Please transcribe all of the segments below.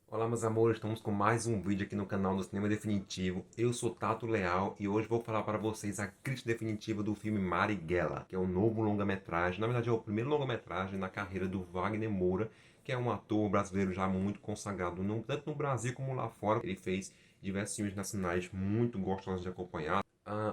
Olá meus amores, estamos com mais um vídeo aqui no canal do Cinema Definitivo. Eu sou Tato Leal e hoje vou falar para vocês a crítica definitiva do filme Marighella, que é o novo longa-metragem. Na verdade é o primeiro longa-metragem na carreira do Wagner Moura, que é um ator brasileiro já muito consagrado, tanto no Brasil como lá fora. Ele fez diversos filmes nacionais muito gostosos de acompanhar.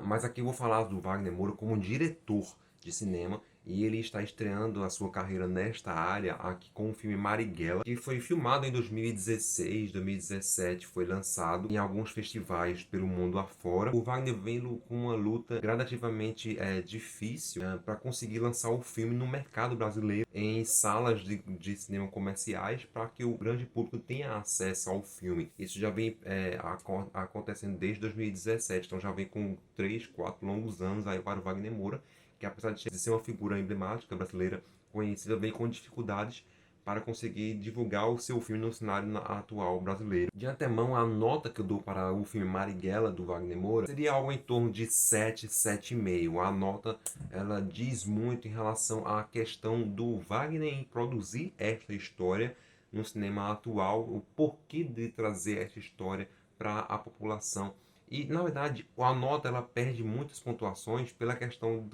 Mas aqui eu vou falar do Wagner Moura como diretor de cinema, e ele está estreando a sua carreira nesta área aqui com o filme Marighella, que foi filmado em 2016, 2017, foi lançado em alguns festivais pelo mundo afora. O Wagner vem com uma luta gradativamente difícil para conseguir lançar o filme no mercado brasileiro, em salas de cinema comerciais, para que o grande público tenha acesso ao filme. Isso já vem acontecendo desde 2017, então já vem com 3, 4 longos anos aí para o Wagner Moura, que apesar de ser uma figura emblemática brasileira conhecida, vem com dificuldades para conseguir divulgar o seu filme no cenário atual brasileiro. De antemão, a nota que eu dou para o filme Marighella, do Wagner Moura, seria algo em torno de 7, 7,5. A nota, ela diz muito em relação à questão do Wagner em produzir esta história no cinema atual, o porquê de trazer esta história para a população. E, na verdade, a nota ela perde muitas pontuações pela questão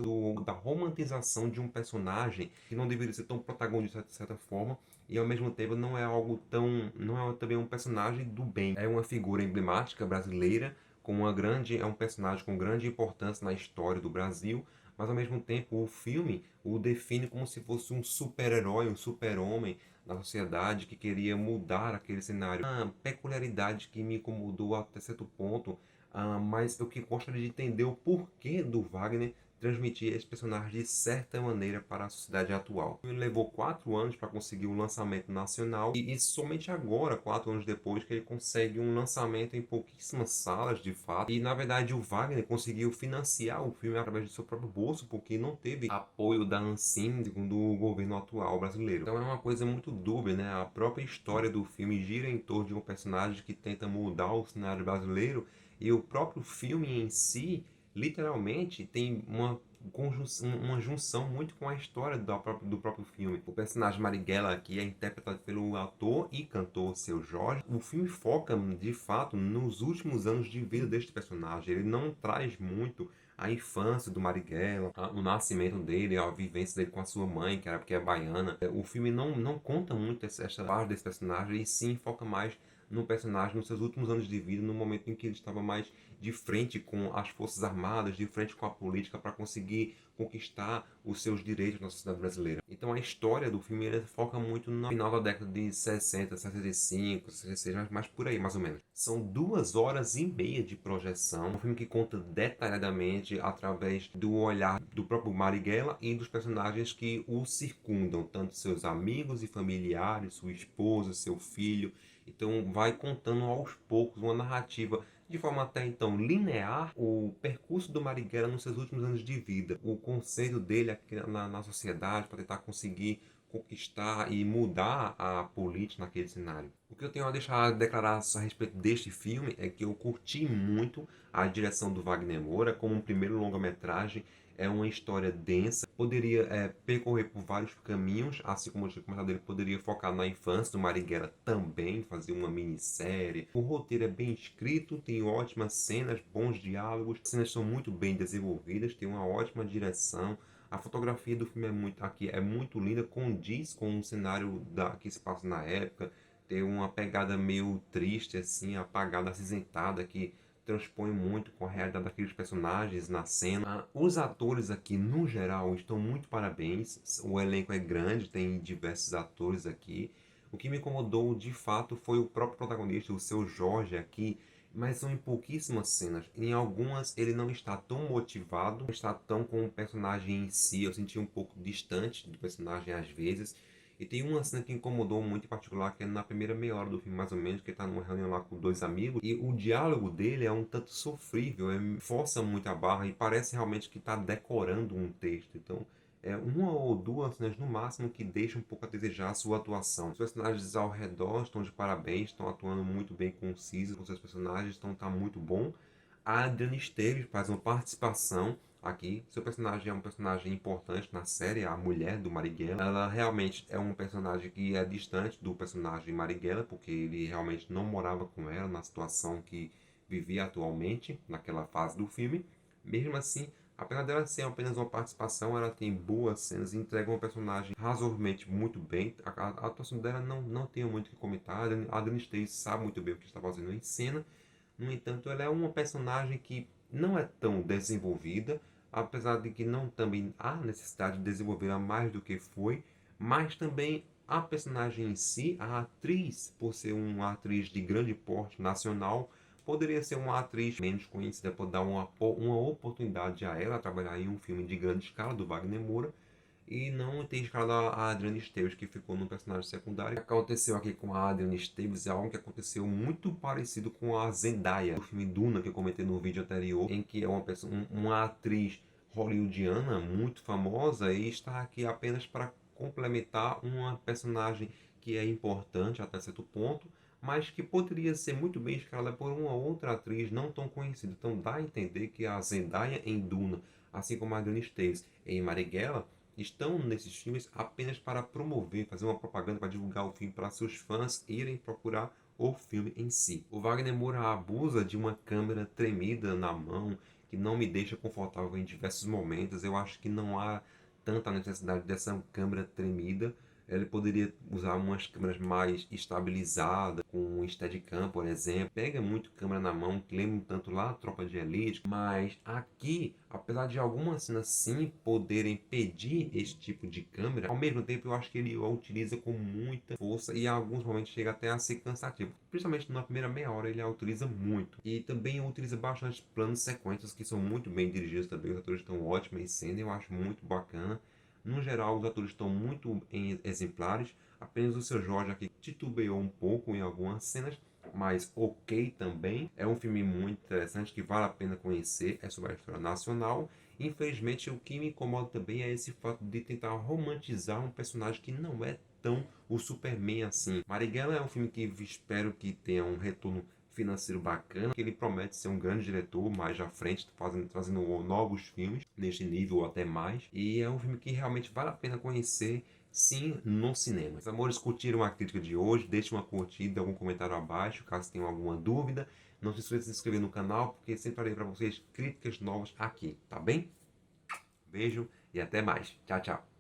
da romantização de um personagem que não deveria ser tão protagonista de certa forma, e ao mesmo tempo não é algo tão, não é também um personagem do bem. É uma figura emblemática brasileira, é um personagem com grande importância na história do Brasil, mas ao mesmo tempo o filme o define como se fosse um super-herói, um super-homem na sociedade que queria mudar aquele cenário. Uma peculiaridade que me incomodou até certo ponto, mas eu que gostaria de entender o porquê do Wagner transmitir esse personagem de certa maneira para a sociedade atual. Ele levou 4 anos para conseguir um lançamento nacional, e somente agora, 4 anos depois, que ele consegue um lançamento em pouquíssimas salas de fato. E na verdade o Wagner conseguiu financiar o filme através do seu próprio bolso, porque não teve apoio da Ancine, do governo atual brasileiro. Então é uma coisa muito dúbia, né? A própria história do filme gira em torno de um personagem que tenta mudar o cenário brasileiro, e o próprio filme em si, literalmente, tem uma junção muito com a história do próprio filme. O personagem Marighella aqui é interpretado pelo ator e cantor Seu Jorge. O filme foca, de fato, nos últimos anos de vida deste personagem. Ele não traz muito a infância do Marighella, o nascimento dele, a vivência dele com a sua mãe, que é baiana. O filme não conta muito essa parte desse personagem, e sim foca mais no personagem nos seus últimos anos de vida, no momento em que ele estava mais de frente com as Forças Armadas, de frente com a política, para conseguir conquistar os seus direitos na sociedade brasileira. Então a história do filme ele foca muito no final da década de 60, 65, 66, mas por aí mais ou menos. São 2 horas e meia de projeção, um filme que conta detalhadamente através do olhar do próprio Marighella e dos personagens que o circundam, tanto seus amigos e familiares, sua esposa, seu filho. Então vai contando aos poucos uma narrativa de forma até então linear o percurso do Marighella nos seus últimos anos de vida, o conceito dele aqui na sociedade para tentar conseguir conquistar e mudar a política naquele cenário. O que eu tenho a deixar a declarar a respeito deste filme é que eu curti muito a direção do Wagner Moura como um primeiro longa-metragem. É uma história densa, poderia percorrer por vários caminhos, assim como eu tinha comentado, ele poderia focar na infância do Marighella também, fazer uma minissérie. O roteiro é bem escrito, tem ótimas cenas, bons diálogos, as cenas são muito bem desenvolvidas, tem uma ótima direção. A fotografia do filme é muito linda, condiz com o cenário que se passa na época. Tem uma pegada meio triste, assim, apagada, acinzentada, que transpõe muito com a realidade daqueles personagens na cena. Os atores aqui, no geral, estão muito parabéns. O elenco é grande, tem diversos atores aqui. O que me incomodou, de fato, foi o próprio protagonista, o Seu Jorge aqui, mas são em pouquíssimas cenas. Em algumas ele não está tão motivado, não está tão com o personagem em si. Eu senti um pouco distante do personagem às vezes. E tem uma cena que incomodou muito em particular, que é na primeira meia hora do filme, mais ou menos, que ele tá numa reunião lá com 2 amigos, e o diálogo dele é um tanto sofrível, força muito a barra e parece realmente que está decorando um texto. Então, é uma ou duas cenas no máximo que deixam um pouco a desejar a sua atuação. Os personagens ao redor estão de parabéns, estão atuando muito bem concisos com seus personagens, então tá muito bom. A Adriana Esteves faz uma participação aqui. Seu personagem é um personagem importante na série, a mulher do Marighella. Ela realmente é um personagem que é distante do personagem Marighella, porque ele realmente não morava com ela na situação que vivia atualmente, naquela fase do filme. Mesmo assim, apesar dela ser apenas uma participação, ela tem boas cenas e entrega uma personagem razoavelmente muito bem. A atuação dela não tenho muito o que comentar. A Adrienne State sabe muito bem o que está fazendo em cena. No entanto, ela é uma personagem que não é tão desenvolvida, apesar de que não também há necessidade de desenvolvê-la mais do que foi, mas também a personagem em si, a atriz, por ser uma atriz de grande porte nacional, poderia ser uma atriz menos conhecida, por dar uma oportunidade a ela trabalhar em um filme de grande escala do Wagner Moura, e não ter escalado a Adriana Esteves, que ficou no personagem secundário. O que aconteceu aqui com a Adriana Esteves é algo que aconteceu muito parecido com a Zendaya, do filme Duna, que eu comentei no vídeo anterior, em que é uma atriz hollywoodiana muito famosa e está aqui apenas para complementar uma personagem que é importante até certo ponto, mas que poderia ser muito bem escalada por uma outra atriz não tão conhecida. Então dá a entender que a Zendaya em Duna, assim como a Adriana Esteves em Marighella, estão nesses filmes apenas para promover, fazer uma propaganda para divulgar o filme para seus fãs irem procurar o filme em si. O Wagner Moura abusa de uma câmera tremida na mão que não me deixa confortável em diversos momentos. Eu acho que não há tanta necessidade dessa câmera tremida. Ele poderia usar umas câmeras mais estabilizadas, com um Steadicam, por exemplo. Pega muito câmera na mão, que lembra um tanto lá a Tropa de Elite. Mas aqui, apesar de algumas cenas sim poderem pedir esse tipo de câmera, ao mesmo tempo eu acho que ele a utiliza com muita força e em alguns momentos chega até a ser cansativo. Principalmente na primeira meia hora ele a utiliza muito. E também utiliza bastante planos sequências que são muito bem dirigidos também. Os atores estão ótimos em cena, eu acho muito bacana. No geral, os atores estão muito exemplares. Apenas o seu Jorge aqui titubeou um pouco em algumas cenas, mas ok também. É um filme muito interessante que vale a pena conhecer. É sobre a história nacional. Infelizmente, o que me incomoda também é esse fato de tentar romantizar um personagem que não é tão o Superman assim. Marighella é um filme que espero que tenha um retorno financeiro bacana, que ele promete ser um grande diretor mais à frente, trazendo novos filmes neste nível ou até mais. E é um filme que realmente vale a pena conhecer, sim, no cinema. Meus amores, curtiram a crítica de hoje? Deixe uma curtida, algum comentário abaixo, caso tenham alguma dúvida. Não se esqueça de se inscrever no canal, porque sempre farei para vocês críticas novas aqui, tá bem? Beijo e até mais. Tchau, tchau.